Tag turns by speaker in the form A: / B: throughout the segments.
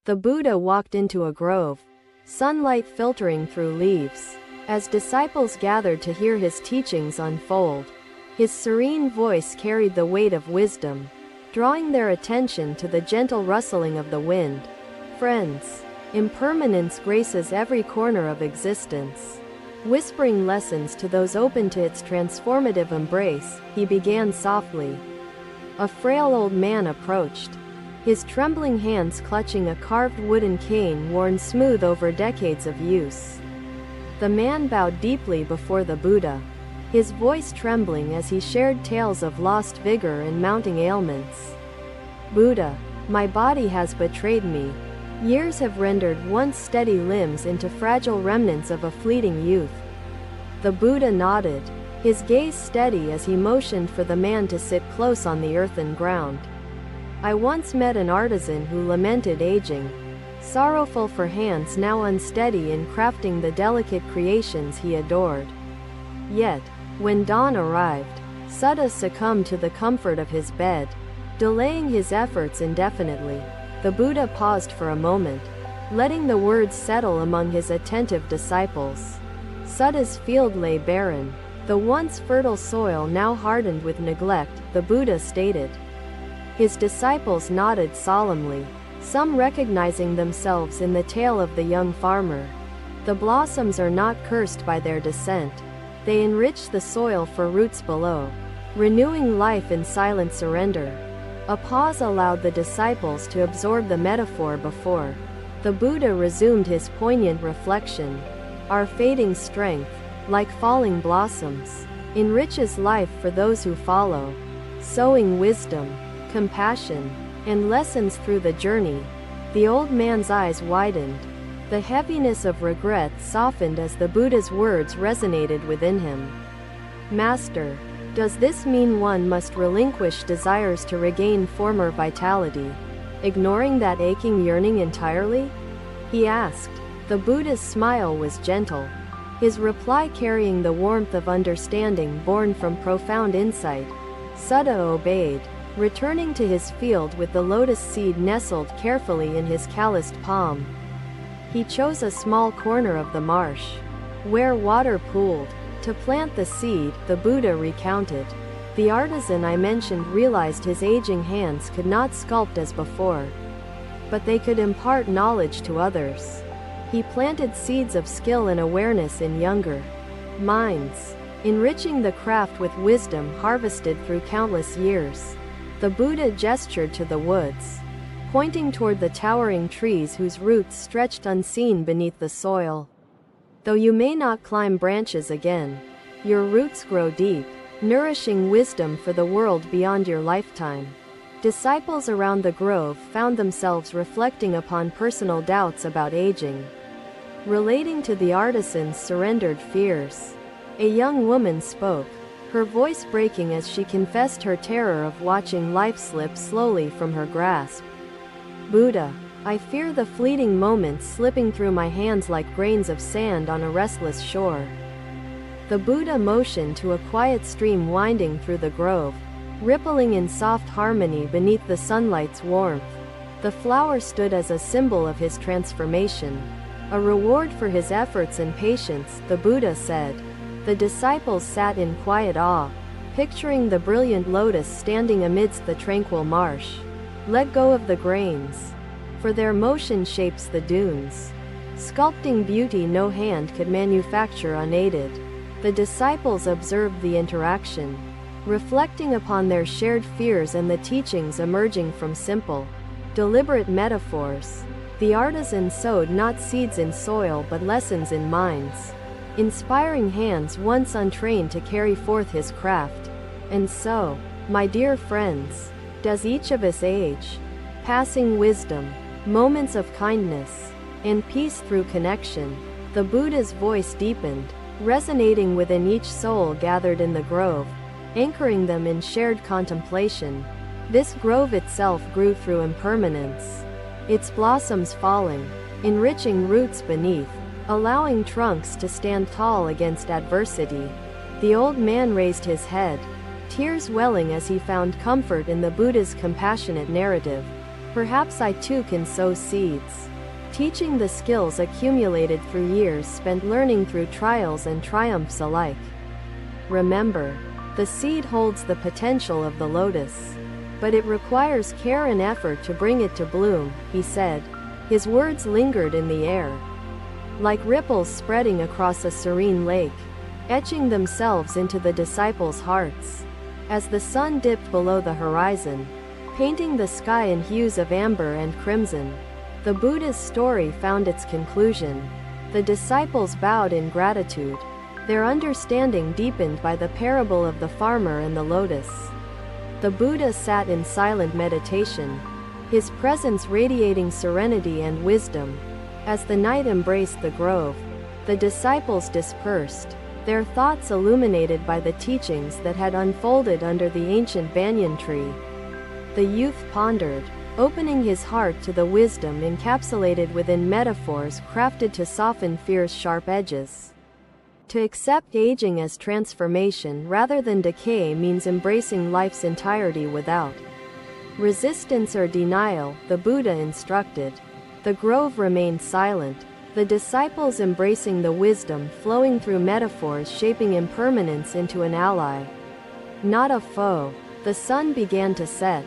A: The Buddha walked into a grove, sunlight filtering through leaves. As disciples gathered to hear his teachings unfold, his serene voice carried the weight of wisdom, drawing their attention to the gentle rustling of the wind. Friends, impermanence graces every corner of existence. Whispering lessons to those open to its transformative embrace, he began softly. A frail old man approached, his trembling hands clutching a carved wooden cane worn smooth over decades of use. The man bowed deeply before the Buddha, his voice trembling as he shared tales of lost vigor and mounting ailments. Buddha, my body has betrayed me. Years have rendered once steady limbs into fragile remnants of a fleeting youth. The Buddha nodded, his gaze steady as he motioned for the man to sit close on the earthen ground. I once met an artisan who lamented aging, sorrowful for hands now unsteady in crafting the delicate creations he adored. Yet, when dawn arrived, Sutta succumbed to the comfort of his bed, delaying his efforts indefinitely. The Buddha paused for a moment, letting the words settle among his attentive disciples. Sutta's field lay barren, the once fertile soil now hardened with neglect, the Buddha stated. His disciples nodded solemnly, some recognizing themselves in the tale of the young farmer. The blossoms are not cursed by their descent. They enrich the soil for roots below, renewing life in silent surrender. A pause allowed the disciples to absorb the metaphor before the Buddha resumed his poignant reflection. Our fading strength, like falling blossoms, enriches life for those who follow, sowing wisdom, compassion, and lessons through the journey. The old man's eyes widened. The heaviness of regret softened as the Buddha's words resonated within him. Master, does this mean one must relinquish desires to regain former vitality, ignoring that aching yearning entirely? He asked. The Buddha's smile was gentle, his reply carrying the warmth of understanding born from profound insight. Sutta obeyed, returning to his field with the lotus seed nestled carefully in his calloused palm. He chose a small corner of the marsh, where water pooled, to plant the seed. The Buddha recounted. The artisan I mentioned realized his aging hands could not sculpt as before, but they could impart knowledge to others. He planted seeds of skill and awareness in younger minds, enriching the craft with wisdom harvested through countless years. The Buddha gestured to the woods, pointing toward the towering trees whose roots stretched unseen beneath the soil. Though you may not climb branches again, your roots grow deep, nourishing wisdom for the world beyond your lifetime. Disciples around the grove found themselves reflecting upon personal doubts about aging, relating to the artisan's surrendered fears. A young woman spoke, her voice breaking as she confessed her terror of watching life slip slowly from her grasp. Buddha, I fear the fleeting moments slipping through my hands like grains of sand on a restless shore. The Buddha motioned to a quiet stream winding through the grove, rippling in soft harmony beneath the sunlight's warmth. The flower stood as a symbol of his transformation, a reward for his efforts and patience, the Buddha said. The disciples sat in quiet awe, picturing the brilliant lotus standing amidst the tranquil marsh. Let go of the grains, for their motion shapes the dunes, sculpting beauty no hand could manufacture unaided. The disciples observed the interaction, reflecting upon their shared fears and the teachings emerging from simple, deliberate metaphors. The artisan sowed not seeds in soil but lessons in minds, inspiring hands once untrained to carry forth his craft. And so, my dear friends, does each of us age, passing wisdom, moments of kindness, and peace through connection. The Buddha's voice deepened, resonating within each soul gathered in the grove, anchoring them in shared contemplation. This grove itself grew through impermanence, its blossoms falling, enriching roots beneath, allowing trunks to stand tall against adversity. The old man raised his head, tears welling as he found comfort in the Buddha's compassionate narrative. Perhaps I too can sow seeds, teaching the skills accumulated through years spent learning through trials and triumphs alike. Remember, the seed holds the potential of the lotus, but it requires care and effort to bring it to bloom, he said. His words lingered in the air, like ripples spreading across a serene lake, etching themselves into the disciples' hearts. As the sun dipped below the horizon, painting the sky in hues of amber and crimson, the Buddha's story found its conclusion. The disciples bowed in gratitude, their understanding deepened by the parable of the farmer and the lotus. The Buddha sat in silent meditation, his presence radiating serenity and wisdom. As the night embraced the grove, the disciples dispersed, their thoughts illuminated by the teachings that had unfolded under the ancient banyan tree. The youth pondered, opening his heart to the wisdom encapsulated within metaphors crafted to soften fear's sharp edges. To accept aging as transformation rather than decay means embracing life's entirety without resistance or denial, the Buddha instructed. The grove remained silent, the disciples embracing the wisdom flowing through metaphors, shaping impermanence into an ally, not a foe. The sun began to set,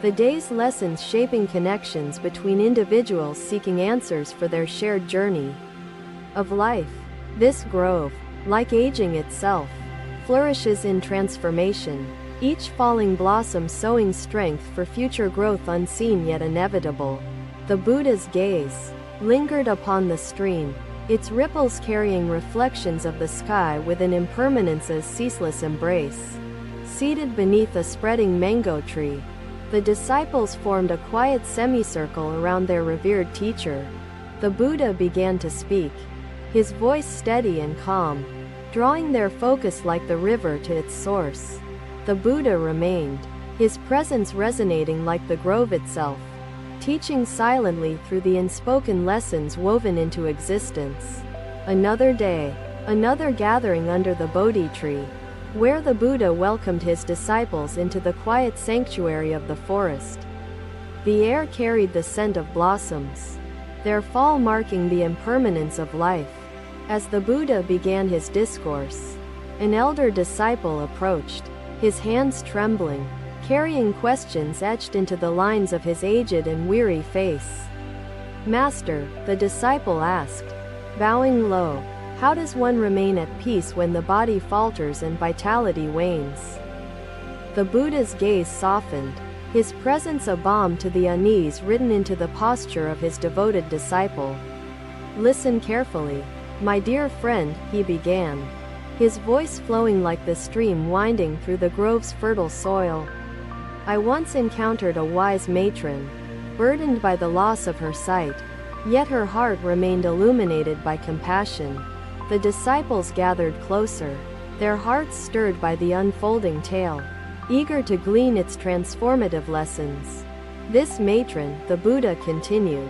A: the day's lessons shaping connections between individuals seeking answers for their shared journey of life. This grove, like aging itself, flourishes in transformation, each falling blossom sowing strength for future growth unseen yet inevitable. The Buddha's gaze lingered upon the stream, its ripples carrying reflections of the sky within impermanence's ceaseless embrace. Seated beneath a spreading mango tree, the disciples formed a quiet semicircle around their revered teacher. The Buddha began to speak, his voice steady and calm, drawing their focus like the river to its source. The Buddha remained, his presence resonating like the grove itself, teaching silently through the unspoken lessons woven into existence. Another day, another gathering under the Bodhi tree, where the Buddha welcomed his disciples into the quiet sanctuary of the forest. The air carried the scent of blossoms, their fall marking the impermanence of life. As the Buddha began his discourse, an elder disciple approached, his hands trembling, carrying questions etched into the lines of his aged and weary face. "Master," the disciple asked, bowing low, "how does one remain at peace when the body falters and vitality wanes?" The Buddha's gaze softened, his presence a balm to the unease written into the posture of his devoted disciple. "Listen carefully, my dear friend," he began, his voice flowing like the stream winding through the grove's fertile soil. "I once encountered a wise matron, burdened by the loss of her sight, yet her heart remained illuminated by compassion." The disciples gathered closer, their hearts stirred by the unfolding tale, eager to glean its transformative lessons. This matron, the Buddha continued,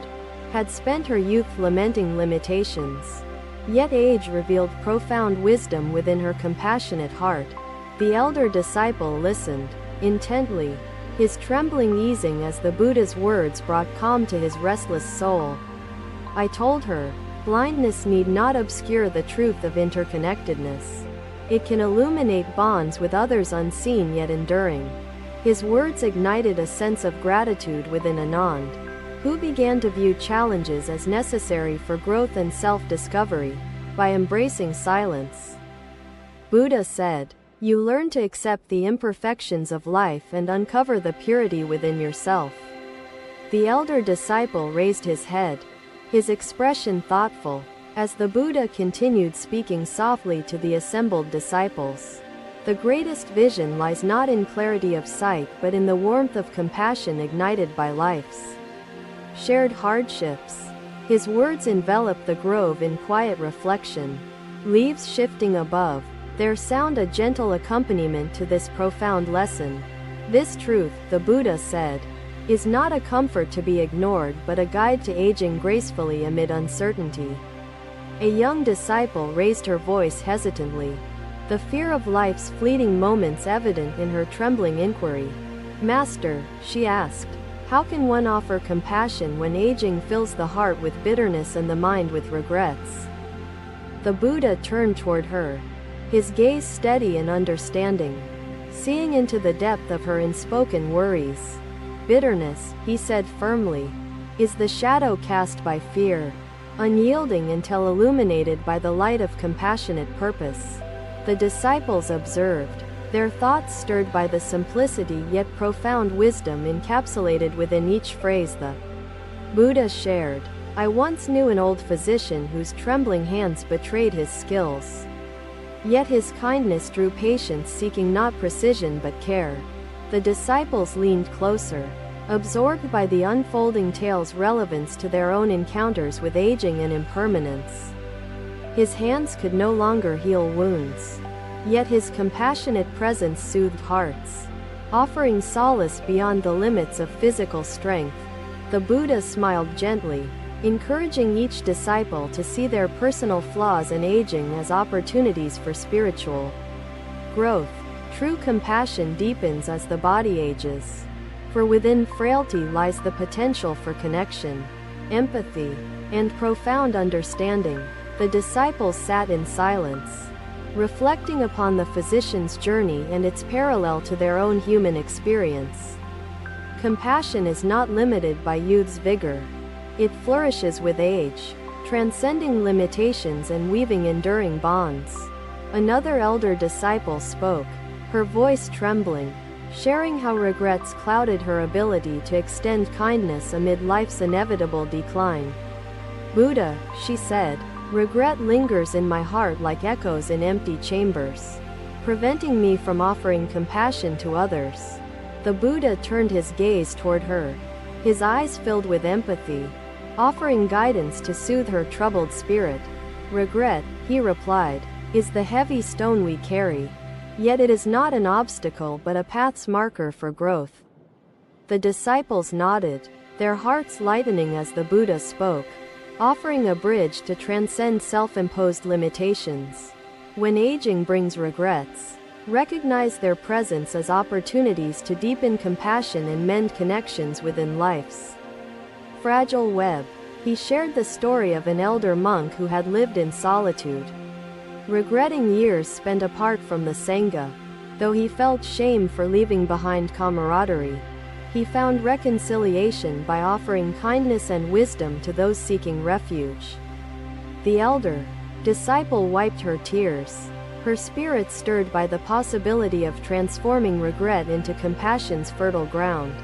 A: had spent her youth lamenting limitations, yet age revealed profound wisdom within her compassionate heart. The elder disciple listened intently, his trembling easing as the Buddha's words brought calm to his restless soul. "I told her, blindness need not obscure the truth of interconnectedness. It can illuminate bonds with others unseen yet enduring." His words ignited a sense of gratitude within Anand, who began to view challenges as necessary for growth and self-discovery. By embracing silence, Buddha said, "You learn to accept the imperfections of life and uncover the purity within yourself." The elder disciple raised his head, his expression thoughtful, as the Buddha continued speaking softly to the assembled disciples. "The greatest vision lies not in clarity of sight but in the warmth of compassion ignited by life's shared hardships." His words enveloped the grove in quiet reflection, leaves shifting above, their sound a gentle accompaniment to this profound lesson. "This truth," the Buddha said, "is not a comfort to be ignored but a guide to aging gracefully amid uncertainty." A young disciple raised her voice hesitantly, the fear of life's fleeting moments evident in her trembling inquiry. "Master," she asked, How can one offer compassion when aging fills the heart with bitterness and the mind with regrets? The Buddha turned toward her, his gaze steady and understanding, seeing into the depth of her unspoken worries. Bitterness, he said firmly, is the shadow cast by fear, unyielding until illuminated by the light of compassionate purpose. The disciples observed, their thoughts stirred by the simplicity yet profound wisdom encapsulated within each phrase. The Buddha shared, I once knew an old physician whose trembling hands betrayed his skills. Yet his kindness drew patients seeking not precision but care. The disciples leaned closer, absorbed by the unfolding tale's relevance to their own encounters with aging and impermanence. His hands could no longer heal wounds, yet his compassionate presence soothed hearts, offering solace beyond the limits of physical strength. The Buddha smiled gently, encouraging each disciple to see their personal flaws and aging as opportunities for spiritual growth. True compassion deepens as the body ages, for within frailty lies the potential for connection, empathy, and profound understanding. The disciples sat in silence, reflecting upon the physician's journey and its parallel to their own human experience. Compassion is not limited by youth's vigor. It flourishes with age, transcending limitations and weaving enduring bonds. Another elder disciple spoke, her voice trembling, sharing how regrets clouded her ability to extend kindness amid life's inevitable decline. Buddha, she said, regret lingers in my heart like echoes in empty chambers, preventing me from offering compassion to others. The Buddha turned his gaze toward her, his eyes filled with empathy, offering guidance to soothe her troubled spirit. Regret, he replied, is the heavy stone we carry, yet it is not an obstacle but a path's marker for growth. The disciples nodded, their hearts lightening as the Buddha spoke, offering a bridge to transcend self-imposed limitations. When aging brings regrets, recognize their presence as opportunities to deepen compassion and mend connections within life's fragile web. He shared the story of an elder monk who had lived in solitude, regretting years spent apart from the Sangha. Though he felt shame for leaving behind camaraderie, he found reconciliation by offering kindness and wisdom to those seeking refuge. The elder disciple wiped her tears, her spirit stirred by the possibility of transforming regret into compassion's fertile ground.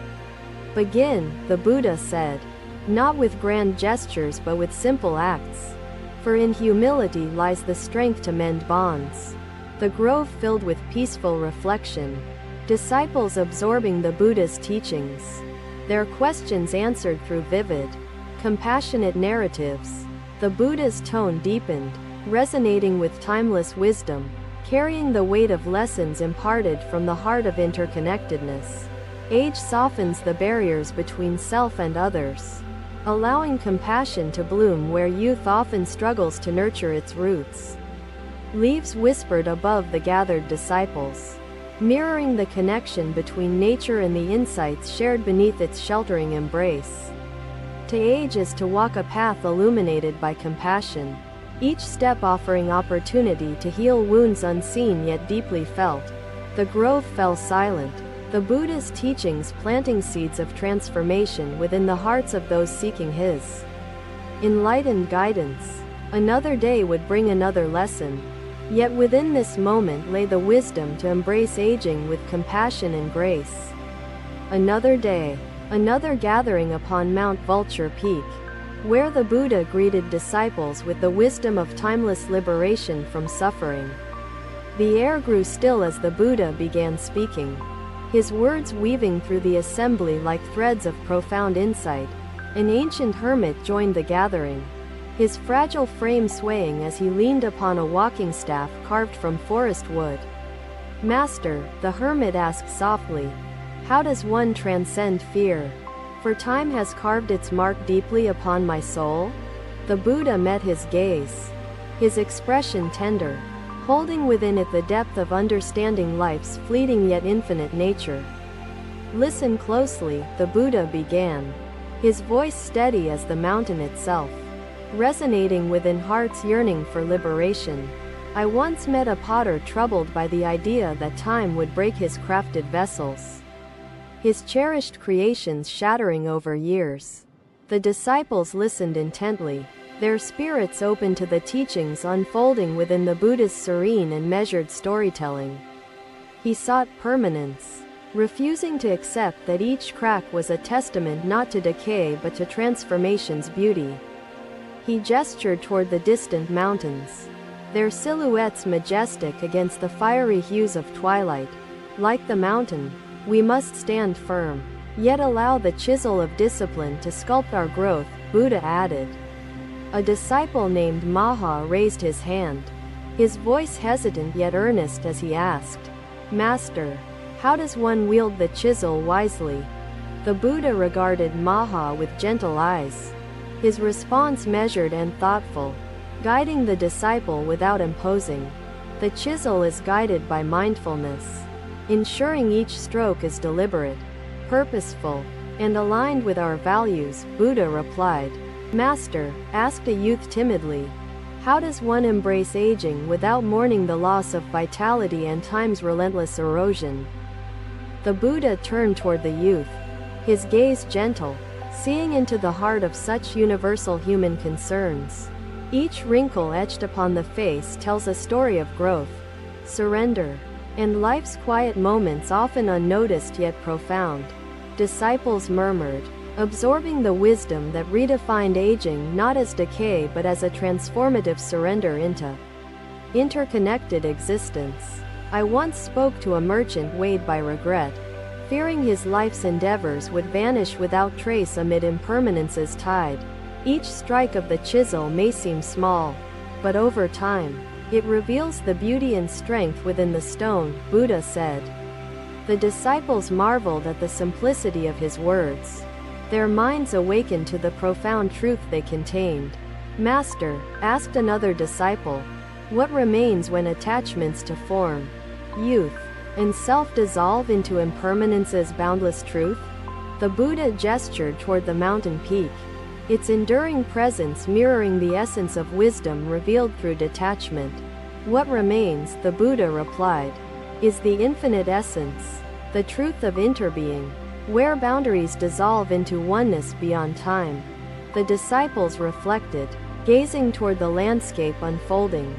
A: Begin, the Buddha said, not with grand gestures but with simple acts. For in humility lies the strength to mend bonds. The grove filled with peaceful reflection, disciples absorbing the Buddha's teachings, their questions answered through vivid, compassionate narratives. The Buddha's tone deepened, resonating with timeless wisdom, carrying the weight of lessons imparted from the heart of interconnectedness. Age softens the barriers between self and others, allowing compassion to bloom where youth often struggles to nurture its roots. Leaves whispered above the gathered disciples, mirroring the connection between nature and the insights shared beneath its sheltering embrace. To age is to walk a path illuminated by compassion, each step offering opportunity to heal wounds unseen yet deeply felt. The grove fell silent, the Buddha's teachings planting seeds of transformation within the hearts of those seeking his enlightened guidance. Another day would bring another lesson, yet within this moment lay the wisdom to embrace aging with compassion and grace. Another day, another gathering upon Mount Vulture Peak, where the Buddha greeted disciples with the wisdom of timeless liberation from suffering. The air grew still as the Buddha began speaking, his words weaving through the assembly like threads of profound insight. An ancient hermit joined the gathering, his fragile frame swaying as he leaned upon a walking staff carved from forest wood. Master, the hermit asked softly, how does one transcend fear? For time has carved its mark deeply upon my soul. The Buddha met his gaze, his expression tender, holding within it the depth of understanding life's fleeting yet infinite nature. Listen closely, the Buddha began, his voice steady as the mountain itself, resonating within hearts yearning for liberation. I once met a potter troubled by the idea that time would break his crafted vessels, his cherished creations shattering over years. The disciples listened intently, their spirits open to the teachings unfolding within the Buddha's serene and measured storytelling. He sought permanence, refusing to accept that each crack was a testament not to decay but to transformation's beauty. He gestured toward the distant mountains, their silhouettes majestic against the fiery hues of twilight. Like the mountain, we must stand firm, yet allow the chisel of discipline to sculpt our growth, Buddha added. A disciple named Maha raised his hand, his voice hesitant yet earnest as he asked, "Master, how does one wield the chisel wisely?" The Buddha regarded Maha with gentle eyes, his response measured and thoughtful, guiding the disciple without imposing. The chisel is guided by mindfulness, ensuring each stroke is deliberate, purposeful, and aligned with our values, Buddha replied. "Master," asked a youth timidly, "how does one embrace aging without mourning the loss of vitality and time's relentless erosion?" The Buddha turned toward the youth, his gaze gentle, seeing into the heart of such universal human concerns. Each wrinkle etched upon the face tells a story of growth, surrender, and life's quiet moments often unnoticed yet profound. Disciples murmured, absorbing the wisdom that redefined aging not as decay but as a transformative surrender into interconnected existence. I once spoke to a merchant weighed by regret, fearing his life's endeavors would vanish without trace amid impermanence's tide. Each strike of the chisel may seem small, but over time, it reveals the beauty and strength within the stone, Buddha said. The disciples marveled at the simplicity of his words. Their minds awakened to the profound truth they contained. "Master," asked another disciple, "what remains when attachments to form, youth, and self dissolve into impermanence's boundless truth?" The Buddha gestured toward the mountain peak, its enduring presence mirroring the essence of wisdom revealed through detachment. "What remains," the Buddha replied, "is the infinite essence, the truth of interbeing, where boundaries dissolve into oneness beyond time." The disciples reflected, gazing toward the landscape unfolding,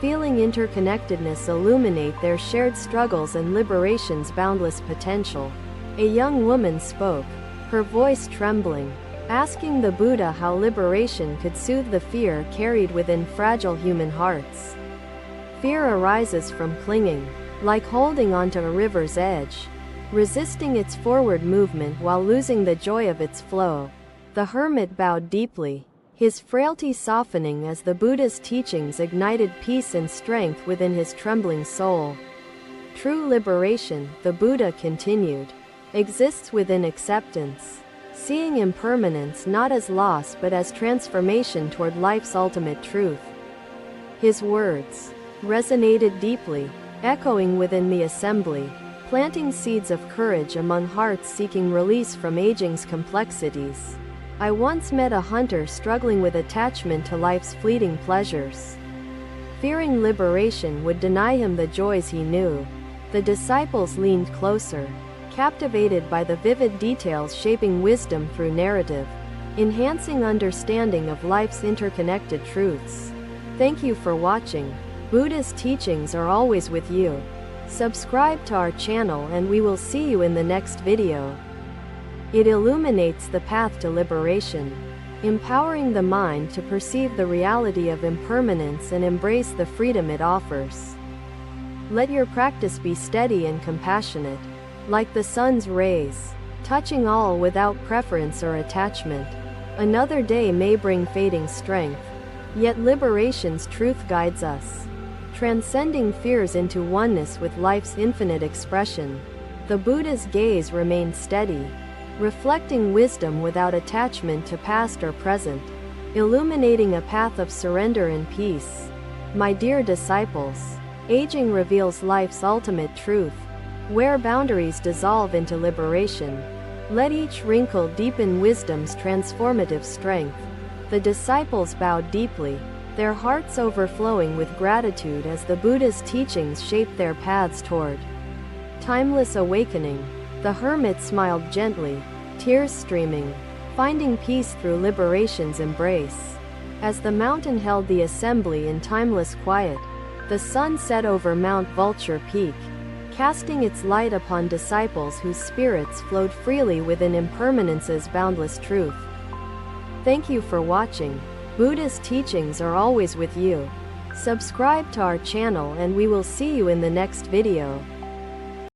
A: feeling interconnectedness illuminate their shared struggles and liberation's boundless potential. A young woman spoke, her voice trembling, asking the Buddha how liberation could soothe the fear carried within fragile human hearts. Fear arises from clinging, like holding onto a river's edge, resisting its forward movement while losing the joy of its flow. The hermit bowed deeply, his frailty softening as the Buddha's teachings ignited peace and strength within his trembling soul. True liberation, the Buddha continued, exists within acceptance, seeing impermanence not as loss but as transformation toward life's ultimate truth. His words resonated deeply, echoing within the assembly, planting seeds of courage among hearts seeking release from aging's complexities. I once met a hunter struggling with attachment to life's fleeting pleasures, fearing liberation would deny him the joys he knew. The disciples leaned closer, captivated by the vivid details shaping wisdom through narrative, enhancing understanding of life's interconnected truths. Thank you for watching. Buddha's teachings are always with you. Subscribe to our channel and we will see you in the next video. It illuminates the path to liberation, empowering the mind to perceive the reality of impermanence and embrace the freedom it offers. Let your practice be steady and compassionate, like the sun's rays, touching all without preference or attachment. Another day may bring fading strength, yet liberation's truth guides us, transcending fears into oneness with life's infinite expression. The Buddha's gaze remained steady, reflecting wisdom without attachment to past or present, illuminating a path of surrender and peace. My dear disciples, aging reveals life's ultimate truth. where boundaries dissolve into liberation. Let each wrinkle deepen wisdom's transformative strength. The disciples bowed deeply, their hearts overflowing with gratitude as the Buddha's teachings shaped their paths toward timeless awakening. The hermit smiled gently, tears streaming, finding peace through liberation's embrace. As the mountain held the assembly in timeless quiet, the sun set over Mount Vulture Peak, casting its light upon disciples whose spirits flowed freely within impermanence's boundless truth. Thank you for watching. Buddha's teachings are always with you. Subscribe to our channel and we will see you in the next video.